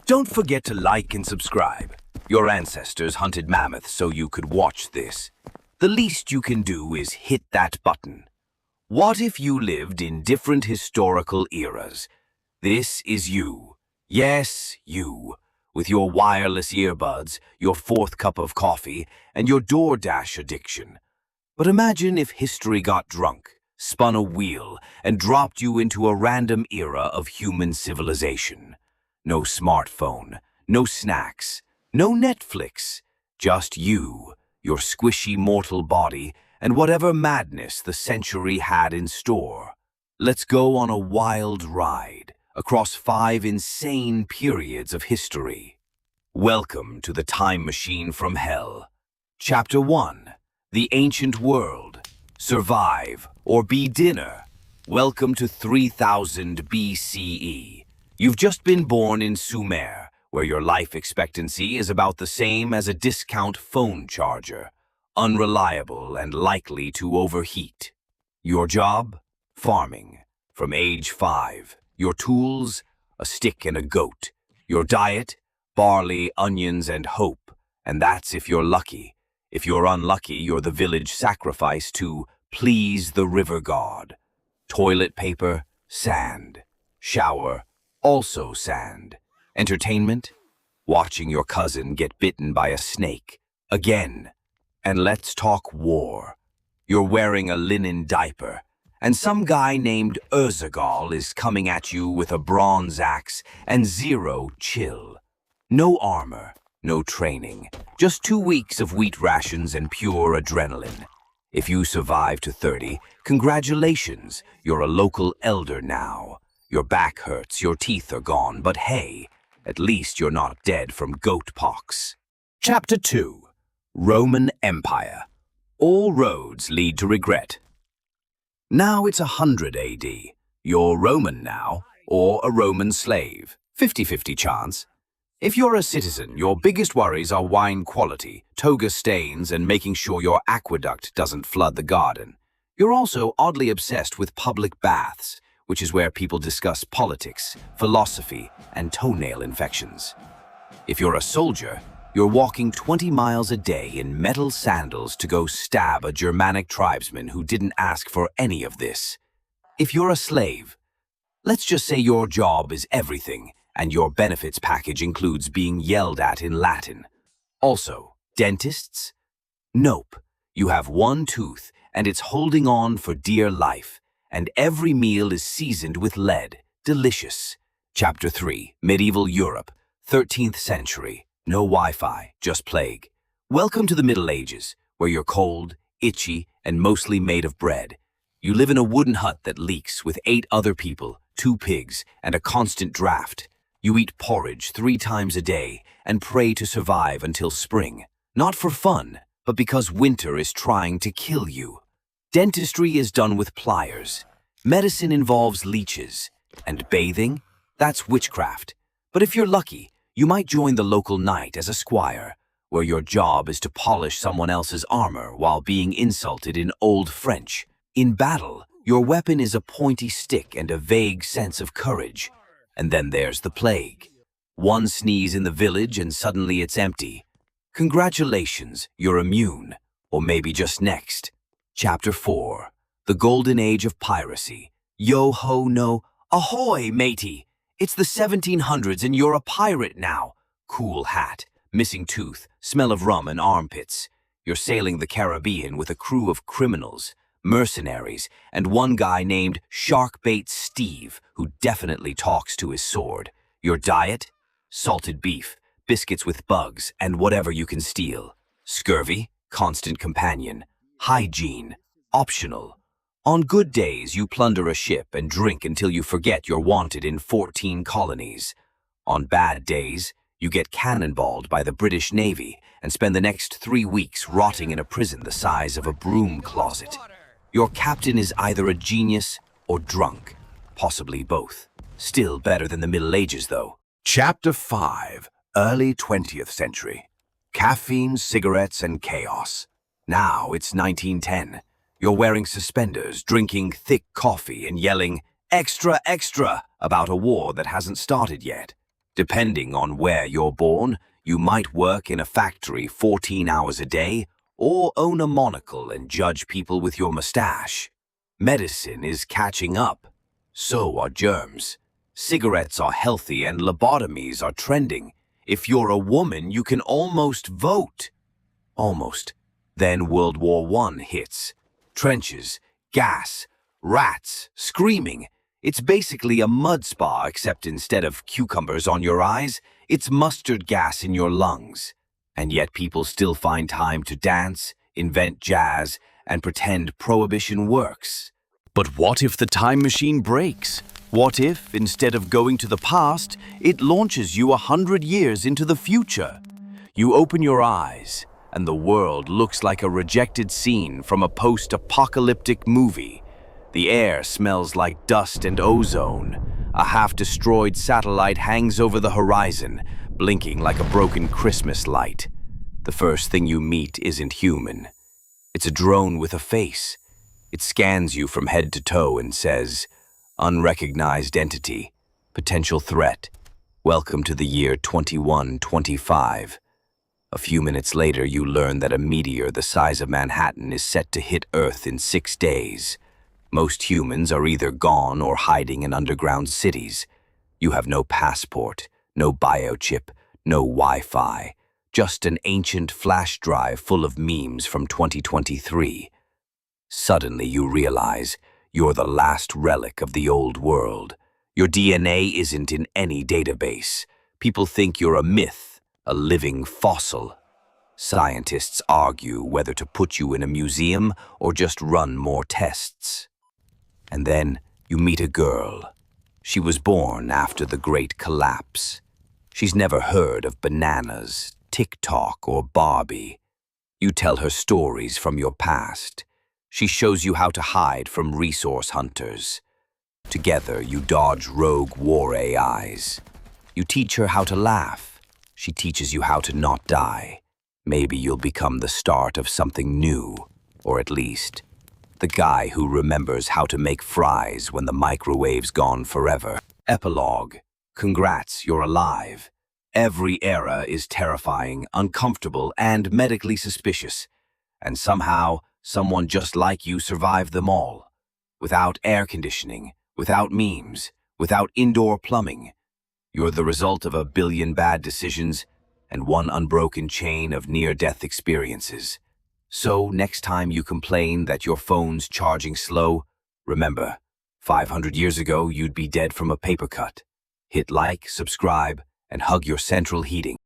Don't forget to like and subscribe. Your ancestors hunted mammoths so you could watch this. The least you can do is hit that button. What if you lived in different historical eras? This is you. Yes, you. With your wireless earbuds, your fourth cup of coffee, and your DoorDash addiction. But imagine if history got drunk, spun a wheel, and dropped you into a random era of human civilization. No smartphone, no snacks, no Netflix, just you, your squishy mortal body, and whatever madness the century had in store. Let's go on a wild ride across 5 insane periods of history. Welcome to the time machine from hell. Chapter 1. The Ancient World. Survive or be dinner. Welcome to 3000 BCE. You've just been born in Sumer, where your life expectancy is about the same as a discount phone charger, unreliable and likely to overheat. Your job? Farming. From age 5. Your tools? A stick and a goat. Your diet? Barley, onions, and hope. And that's if you're lucky. If you're unlucky, you're the village sacrifice to please the river god. Toilet paper? Sand. Shower? Also sand. Entertainment? Watching your cousin get bitten by a snake. Again. And let's talk war. You're wearing a linen diaper, and some guy named Erzagal is coming at you with a bronze axe and 0 chill. No armor, no training, just 2 weeks of wheat rations and pure adrenaline. If you survive to 30, congratulations, you're a local elder now. Your back hurts, your teeth are gone, but hey, at least you're not dead from goat pox. Chapter 2. Roman Empire. All roads lead to regret. Now it's 100 AD. You're Roman now, or a Roman slave. 50-50 chance. If you're a citizen, your biggest worries are wine quality, toga stains, and making sure your aqueduct doesn't flood the garden. You're also oddly obsessed with public baths, which is where people discuss politics, philosophy, and toenail infections. If you're a soldier, you're walking 20 miles a day in metal sandals to go stab a Germanic tribesman who didn't ask for any of this. If you're a slave, let's just say your job is everything, and your benefits package includes being yelled at in Latin. Also, dentists? Nope. You have 1 tooth, and it's holding on for dear life, and every meal is seasoned with lead. Delicious. Chapter 3. Medieval Europe, 13th century. No Wi-Fi, just plague. Welcome to the Middle Ages, where you're cold, itchy, and mostly made of bread. You live in a wooden hut that leaks with 8 other people, 2 pigs, and a constant draft. You eat porridge 3 times a day and pray to survive until spring. Not for fun, but because winter is trying to kill you. Dentistry is done with pliers. Medicine involves leeches. And bathing? That's witchcraft. But if you're lucky, you might join the local knight as a squire, where your job is to polish someone else's armor while being insulted in Old French. In battle, your weapon is a pointy stick and a vague sense of courage. And then there's the plague. 1 sneeze in the village and suddenly it's empty. Congratulations, you're immune. Or maybe just next. Chapter 4. The Golden Age of Piracy. Yo-ho-no. Ahoy, matey! It's the 1700s and you're a pirate now. Cool hat, missing tooth, smell of rum and armpits. You're sailing the Caribbean with a crew of criminals, mercenaries, and one guy named Sharkbait Steve, who definitely talks to his sword. Your diet? Salted beef, biscuits with bugs, and whatever you can steal. Scurvy? Constant companion. Hygiene? Optional. On good days, you plunder a ship and drink until you forget you're wanted in 14 colonies. On bad days, you get cannonballed by the British Navy and spend the next 3 weeks rotting in a prison the size of a broom closet. Your captain is either a genius or drunk, possibly both. Still better than the Middle Ages, though. Chapter 5. Early 20th century. Caffeine, cigarettes, and chaos. Now it's 1910. You're wearing suspenders, drinking thick coffee, and yelling, "Extra, extra!" about a war that hasn't started yet. Depending on where you're born, you might work in a factory 14 hours a day or own a monocle and judge people with your mustache. Medicine is catching up. So are germs. Cigarettes are healthy and lobotomies are trending. If you're a woman, you can almost vote. Almost. Then World War I hits. Trenches, gas, rats, screaming. It's basically a mud spa, except instead of cucumbers on your eyes, it's mustard gas in your lungs. And yet people still find time to dance, invent jazz, and pretend prohibition works. But what if the time machine breaks? What if, instead of going to the past, it launches you 100 years into the future? You open your eyes, and the world looks like a rejected scene from a post-apocalyptic movie. The air smells like dust and ozone. A half-destroyed satellite hangs over the horizon, blinking like a broken Christmas light. The first thing you meet isn't human. It's a drone with a face. It scans you from head to toe and says, "Unrecognized entity, potential threat. Welcome to the year 2125. A few minutes later, you learn that a meteor the size of Manhattan is set to hit Earth in 6 days. Most humans are either gone or hiding in underground cities. You have no passport, no biochip, no Wi-Fi, just an ancient flash drive full of memes from 2023. Suddenly you realize you're the last relic of the old world. Your DNA isn't in any database. People think you're a myth, a living fossil. Scientists argue whether to put you in a museum or just run more tests. And then you meet a girl. She was born after the Great Collapse. She's never heard of bananas, TikTok, or Barbie. You tell her stories from your past. She shows you how to hide from resource hunters. Together, you dodge rogue war AIs. You teach her how to laugh. She teaches you how to not die. Maybe you'll become the start of something new, or at least the guy who remembers how to make fries when the microwave's gone forever. Epilogue. Congrats, you're alive. Every era is terrifying, uncomfortable, and medically suspicious. And somehow, someone just like you survived them all. Without air conditioning, without memes, without indoor plumbing. You're the result of a billion bad decisions and one unbroken chain of near-death experiences. So next time you complain that your phone's charging slow, remember, 500 years ago you'd be dead from a paper cut. Hit like, subscribe, and hug your central heating.